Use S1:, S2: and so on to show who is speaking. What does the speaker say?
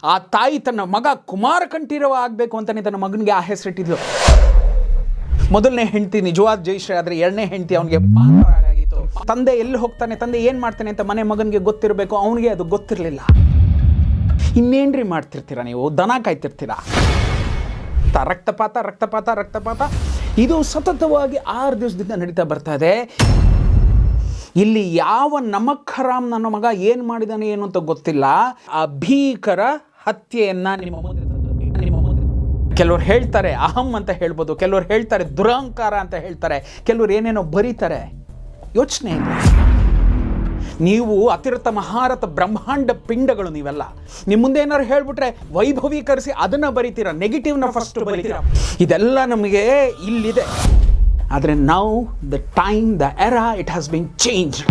S1: ಆ ತಾಯಿ ತನ್ನ ಮಗ ಕುಮಾರ ಕಂಠೀರವ ಆಗಬೇಕು ಅಂತಲೇ ತನ್ನ ಮಗನಿಗೆ ಆ ಹೆಸರಿಟ್ಟಿದ್ಲು. ಮೊದಲನೇ ಹೆಂಡತಿ ನಿಜವಾದ ಜಯಶ್ರೀ ಆದರೆ ಎರಡನೇ ಹೆಂಡತಿ ಅವನಿಗೆ ಆಗಿತ್ತು. ತಂದೆ ಎಲ್ಲಿ ಹೋಗ್ತಾನೆ, ತಂದೆ ಏನು ಮಾಡ್ತಾನೆ ಅಂತ ಮನೆ ಮಗನಿಗೆ ಗೊತ್ತಿರಬೇಕು, ಅವನಿಗೆ ಅದು ಗೊತ್ತಿರಲಿಲ್ಲ. ಇನ್ನೇನ್ರಿ ಮಾಡ್ತಿರ್ತೀರಾ ನೀವು? ದನ ಕಾಯ್ತಿರ್ತೀರಾ? ರಕ್ತಪಾತ ರಕ್ತಪಾತ ರಕ್ತಪಾತ ಇದು ಸತತವಾಗಿ 6 ದಿವಸದಿಂದ ನಡೀತಾ ಬರ್ತಾ ಇದೆ. ಇಲ್ಲಿ ಯಾವ ನಮಕ್ ಹರಾಮ್ ನನ್ನ ಮಗ ಏನು ಮಾಡಿದಾನೆ ಏನು ಅಂತ ಗೊತ್ತಿಲ್ಲ. ಆ ಭೀಕರ ಹತ್ಯೆಯನ್ನು ನಿಮ್ಮ ಮುಂದೆ ಕೆಲವ್ರು ಹೇಳ್ತಾರೆ ಅಹಂ ಅಂತ ಹೇಳ್ಬೋದು, ಕೆಲವ್ರು ಹೇಳ್ತಾರೆ ದುರಹಂಕಾರ ಅಂತ ಹೇಳ್ತಾರೆ, ಕೆಲವ್ರು ಏನೇನೋ ಬರೀತಾರೆ. ಯೋಚನೆ ಇಲ್ಲ. ನೀವು ಅತಿರಥ ಮಹಾರಥ ಬ್ರಹ್ಮಾಂಡ ಪಿಂಡಗಳು ನೀವೆಲ್ಲ. ನಿಮ್ಮ ಮುಂದೆ ಏನಾದ್ರು ಹೇಳ್ಬಿಟ್ರೆ ವೈಭವೀಕರಿಸಿ ಅದನ್ನು ಬರೀತೀರ, ನೆಗೆಟಿವ್ನ ಫಸ್ಟ್ ಬರೀತೀರ. ಇದೆಲ್ಲ ನಮಗೆ ಇಲ್ಲಿದೆ. ಆದರೆ now the time, the era, it has been changed.